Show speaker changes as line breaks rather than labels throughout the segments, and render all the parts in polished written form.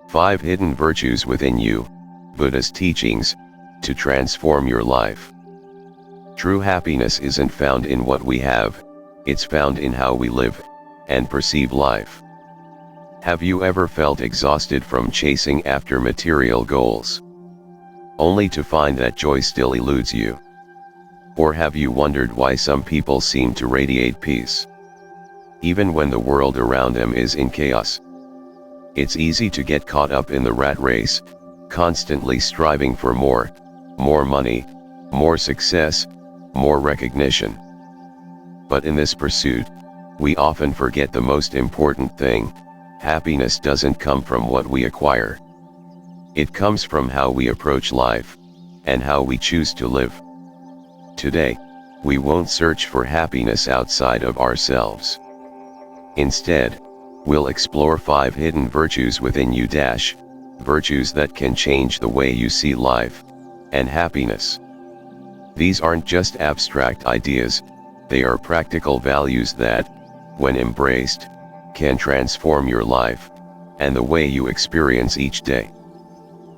5 Hidden Virtues Within You, Buddha's Teachings, to Transform Your Life. True happiness isn't found in what we have, it's found in how we live and perceive life. Have you ever felt exhausted from chasing after material goals, only to find that joy still eludes you? Or have you wondered why some people seem to radiate peace, even when the world around them is in chaos? It's easy to get caught up in the rat race, constantly striving for more money, more success, more recognition. But in this pursuit, we often forget the most important thing: happiness doesn't come from what we acquire. It comes from how we approach life, and how we choose to live. Today, we won't search for happiness outside of ourselves. Instead, we'll explore 5 hidden virtues within you, virtues that can change the way you see life and happiness. These aren't just abstract ideas, they are practical values that, when embraced, can transform your life and the way you experience each day.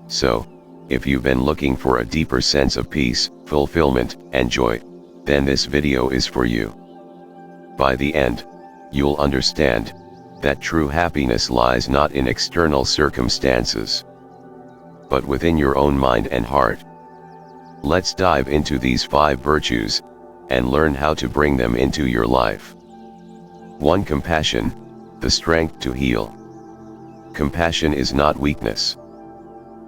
So, if you've been looking for a deeper sense of peace, fulfillment, and joy, then this video is for you. By the end, you'll understand that true happiness lies not in external circumstances, but within your own mind and heart. Let's dive into these 5 virtues, and learn how to bring them into your life. 1. Compassion, the strength to heal. Compassion is not weakness.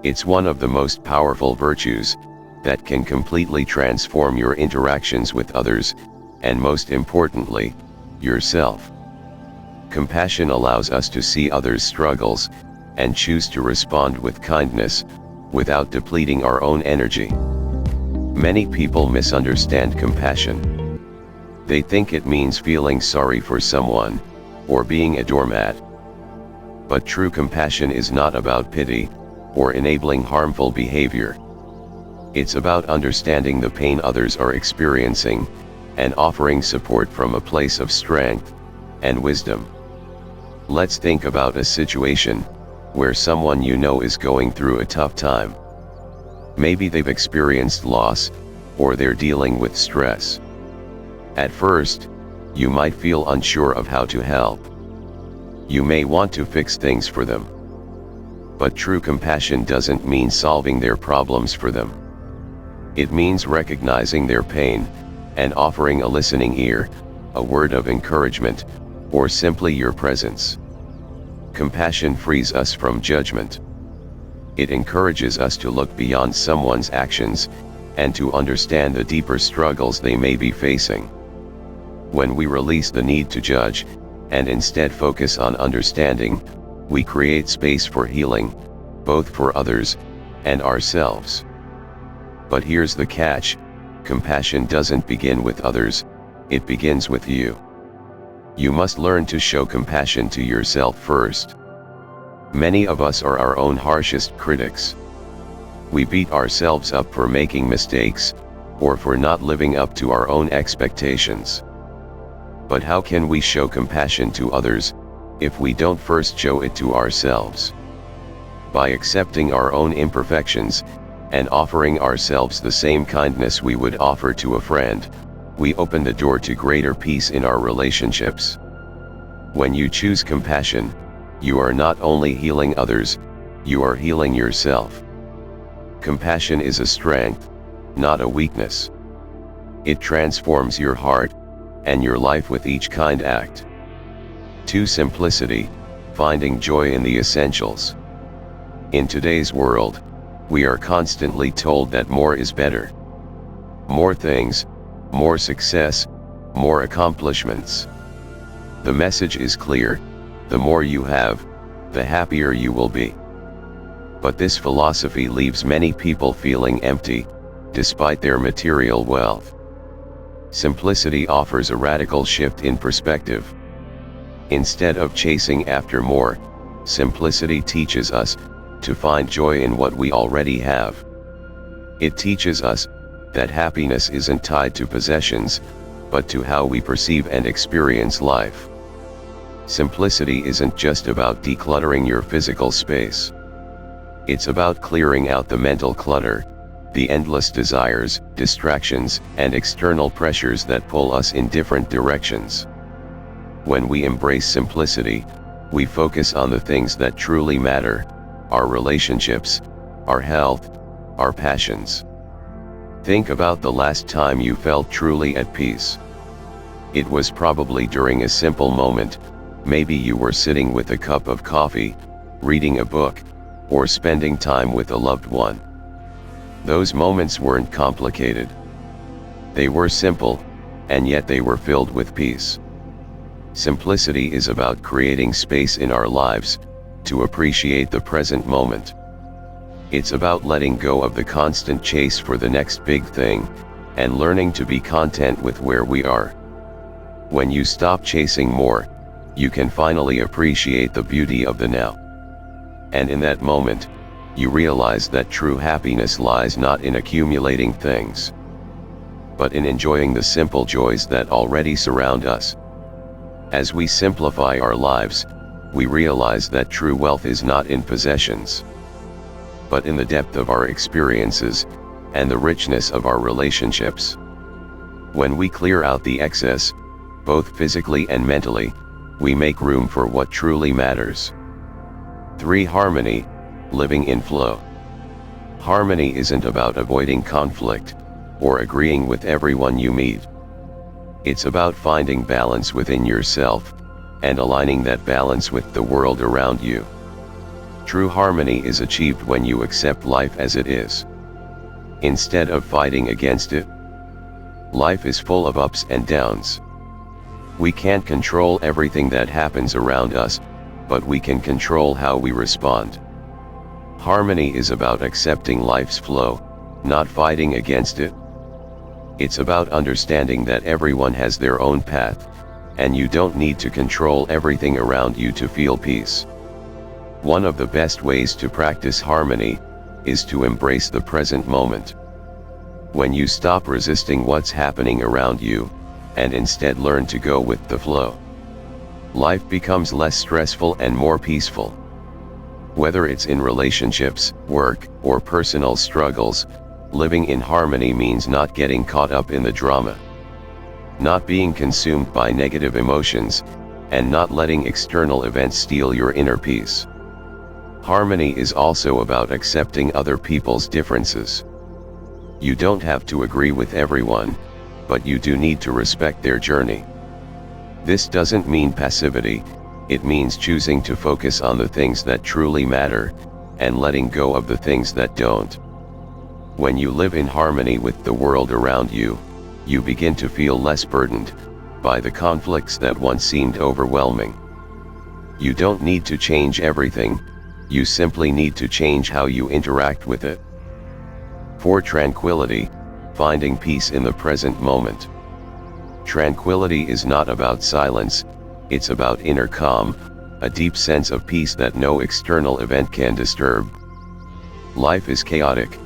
It's one of the most powerful virtues that can completely transform your interactions with others, and most importantly, yourself. Compassion allows us to see others' struggles, and choose to respond with kindness, without depleting our own energy. Many people misunderstand compassion. They think it means feeling sorry for someone, or being a doormat. But true compassion is not about pity, or enabling harmful behavior. It's about understanding the pain others are experiencing, and offering support from a place of strength and wisdom. Let's think about a situation where someone you know is going through a tough time. Maybe they've experienced loss, or they're dealing with stress. At first, you might feel unsure of how to help. You may want to fix things for them. But true compassion doesn't mean solving their problems for them. It means recognizing their pain, and offering a listening ear, a word of encouragement, or simply your presence. Compassion frees us from judgment. It encourages us to look beyond someone's actions, and to understand the deeper struggles they may be facing. When we release the need to judge, and instead focus on understanding, we create space for healing, both for others and ourselves. But here's the catch: compassion doesn't begin with others, it begins with you. You must learn to show compassion to yourself first. Many of us are our own harshest critics. We beat ourselves up for making mistakes, or for not living up to our own expectations. But how can we show compassion to others, if we don't first show it to ourselves? By accepting our own imperfections, and offering ourselves the same kindness we would offer to a friend, we open the door to greater peace in our relationships. When you choose compassion, you are not only healing others, you are healing yourself. Compassion is a strength, not a weakness. It transforms your heart and your life with each kind act. 2. Simplicity, finding joy in the essentials. In today's world, we are constantly told that more is better. More things, more success, more accomplishments. The message is clear: the more you have, the happier you will be. But this philosophy leaves many people feeling empty, despite their material wealth. Simplicity offers a radical shift in perspective. Instead of chasing after more, simplicity teaches us to find joy in what we already have. It teaches us that happiness isn't tied to possessions, but to how we perceive and experience life. Simplicity isn't just about decluttering your physical space. It's about clearing out the mental clutter, the endless desires, distractions, and external pressures that pull us in different directions. When we embrace simplicity, we focus on the things that truly matter: our relationships, our health, our passions. Think about the last time you felt truly at peace. It was probably during a simple moment. Maybe you were sitting with a cup of coffee, reading a book, or spending time with a loved one. Those moments weren't complicated. They were simple, and yet they were filled with peace. Simplicity is about creating space in our lives to appreciate the present moment. It's about letting go of the constant chase for the next big thing, and learning to be content with where we are. When you stop chasing more, you can finally appreciate the beauty of the now. And in that moment, you realize that true happiness lies not in accumulating things, but in enjoying the simple joys that already surround us. As we simplify our lives, we realize that true wealth is not in possessions, but in the depth of our experiences, and the richness of our relationships. When we clear out the excess, both physically and mentally, we make room for what truly matters. 3. Harmony, living in flow. Harmony isn't about avoiding conflict, or agreeing with everyone you meet. It's about finding balance within yourself, and aligning that balance with the world around you. True harmony is achieved when you accept life as it is, instead of fighting against it. Life is full of ups and downs. We can't control everything that happens around us, but we can control how we respond. Harmony is about accepting life's flow, not fighting against it. It's about understanding that everyone has their own path, and you don't need to control everything around you to feel peace. One of the best ways to practice harmony is to embrace the present moment. When you stop resisting what's happening around you, and instead learn to go with the flow, life becomes less stressful and more peaceful. Whether it's in relationships, work, or personal struggles, living in harmony means not getting caught up in the drama, not being consumed by negative emotions, and not letting external events steal your inner peace. Harmony is also about accepting other people's differences. You don't have to agree with everyone, but you do need to respect their journey. This doesn't mean passivity, it means choosing to focus on the things that truly matter, and letting go of the things that don't. When you live in harmony with the world around you, you begin to feel less burdened by the conflicts that once seemed overwhelming. You don't need to change everything, you simply need to change how you interact with it. 4. Tranquility, finding peace in the present moment. Tranquility is not about silence, it's about inner calm, a deep sense of peace that no external event can disturb. Life is chaotic,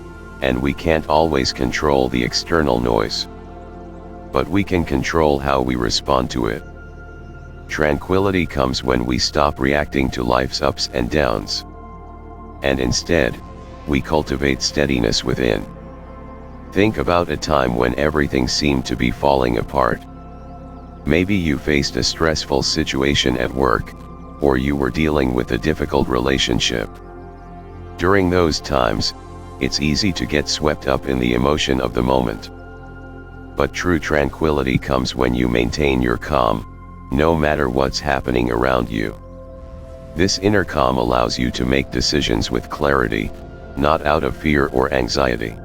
and we can't always control the external noise, but we can control how we respond to it. Tranquility comes when we stop reacting to life's ups and downs, and instead, we cultivate steadiness within. Think about a time when everything seemed to be falling apart. Maybe you faced a stressful situation at work, or you were dealing with a difficult relationship. During those times, it's easy to get swept up in the emotion of the moment. But true tranquility comes when you maintain your calm, no matter what's happening around you. This inner calm allows you to make decisions with clarity, not out of fear or anxiety.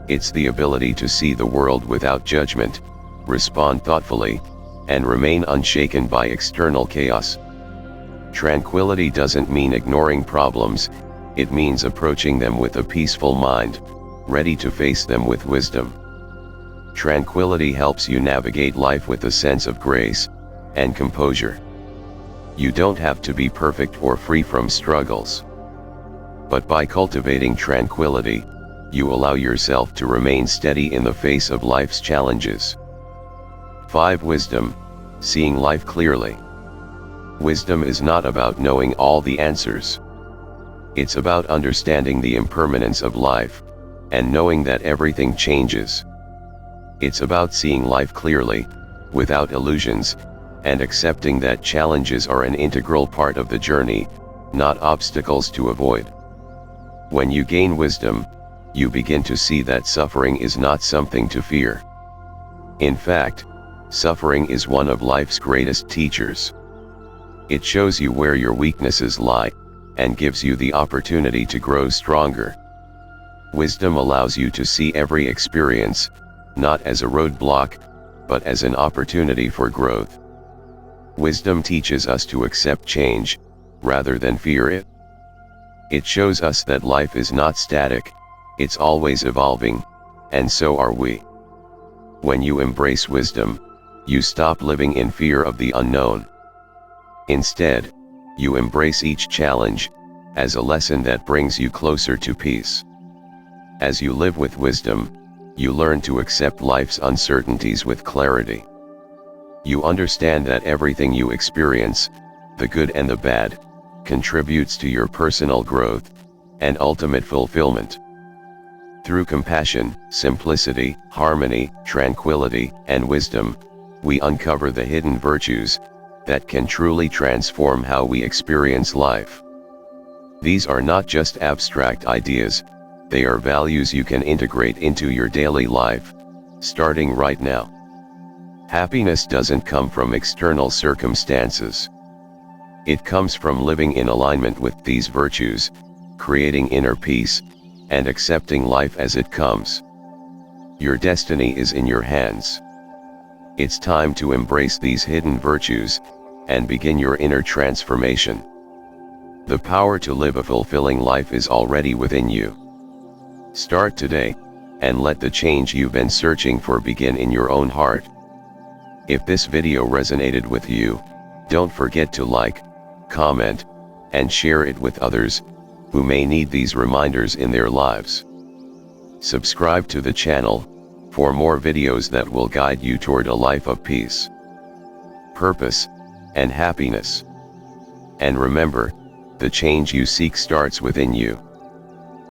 It's the ability to see the world without judgment, respond thoughtfully, and remain unshaken by external chaos. Tranquility doesn't mean ignoring problems, it means approaching them with a peaceful mind, ready to face them with wisdom. Tranquility helps you navigate life with a sense of grace and composure. You don't have to be perfect or free from struggles, but by cultivating tranquility, you allow yourself to remain steady in the face of life's challenges. 5. Wisdom, seeing life clearly. Wisdom is not about knowing all the answers. It's about understanding the impermanence of life, and knowing that everything changes. It's about seeing life clearly, without illusions, and accepting that challenges are an integral part of the journey, not obstacles to avoid. When you gain wisdom, you begin to see that suffering is not something to fear. In fact, suffering is one of life's greatest teachers. It shows you where your weaknesses lie, and gives you the opportunity to grow stronger. Wisdom allows you to see every experience, not as a roadblock, but as an opportunity for growth. Wisdom teaches us to accept change, rather than fear it. It shows us that life is not static, it's always evolving, and so are we. When you embrace wisdom, you stop living in fear of the unknown. Instead, you embrace each challenge as a lesson that brings you closer to peace. As you live with wisdom, you learn to accept life's uncertainties with clarity. You understand that everything you experience, the good and the bad, contributes to your personal growth and ultimate fulfillment. Through compassion, simplicity, harmony, tranquility, and wisdom, we uncover the hidden virtues that can truly transform how we experience life. These are not just abstract ideas, they are values you can integrate into your daily life, starting right now. Happiness doesn't come from external circumstances. It comes from living in alignment with these virtues, creating inner peace, and accepting life as it comes. Your destiny is in your hands. It's time to embrace these hidden virtues, and begin your inner transformation. The power to live a fulfilling life is already within you. Start today, and let the change you've been searching for begin in your own heart. If this video resonated with you, don't forget to like, comment, and share it with others who may need these reminders in their lives. Subscribe to the channel for more videos that will guide you toward a life of peace, purpose, and happiness. And remember, the change you seek starts within you.